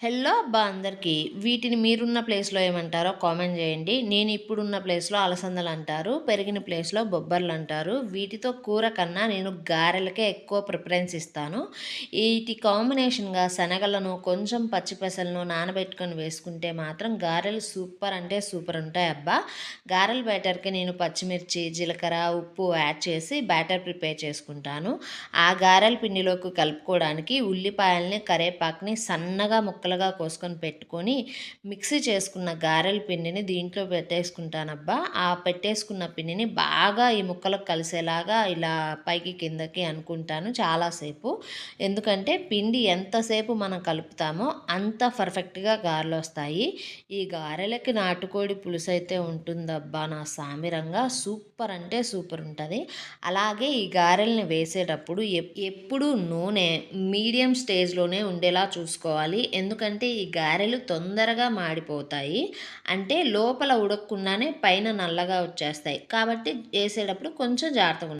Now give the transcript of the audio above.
Hello అబ్బా అందరికీ. వీటిని మీరున్న ప్లేస్‌లో ఏమంటారో కామెంట్ జేయండి. నేను ఇప్పుడున్న ప్లేస్‌లో అలసందలంటారు. పెరిగిన ప్లేస్‌లో బొబ్బర్లంటారు. వీటితో కూర కన్నా నేను గారెలకే ఎక్కువ ప్రిఫరెన్స్ ఇస్తాను. ఈటి కాంబినేషన్‌గా శనగలను, కొంచెం పచ్చి పెసలను నానబెట్టుకొని వేసుకుంటే మాత్రం గారెలు సూపర్ అంటే సూపర్ ఉంటాయబ్బా! గారెల బ్యాటర్‌కి నేను పచ్చిమిర్చి, జీలకర్ర, ఉప్పు యాడ్ చేసి బ్యాటర్ ప్రిపేర్ చేసుకుంటాను. ఆ గారెల పిండిలోకి కలుపుకోవడానికి ఉల్లిపాయల్ని, కరేపాకుని సన్నగా ముక్కలుగా కోసుకొని పెట్టుకొని, మిక్సీ చేసుకున్న గారెల పిండిని దీంట్లో పెట్టేసుకుంటానబ్బా! ఆ పెట్టేసుకున్న పిండిని బాగా ఈ ముక్కలకు కలిసేలాగా ఇలా పైకి, కిందకి అనుకుంటాను చాలాసేపు. ఎందుకంటే పిండి ఎంతసేపు మనం కలుపుతామో అంత పర్ఫెక్ట్‌గా గారెలొస్తాయి. ఈ గారెలకి నాటుకోడి పులుసైతే ఉంటుందబ్బా! నా సామిరంగా సూపర్ అంటే సూపర్ ఉంటది. అలాగే ఈ గారెల్ని వేసేటప్పుడు ఎప్పుడూ నూనె మీడియం స్టేజ్‌లోనే ఉండేలా చూసుకోవాలి. ఎందుకంటే ఈ గారెలు తొందరగా మాడిపోతాయి. అంటే లోపల ఉడకకుండానే పైన నల్లగా వచ్చేస్తాయి. కాబట్టి ఏసేటప్పుడు కొంచెం జాగ్రత్తగుండాలి.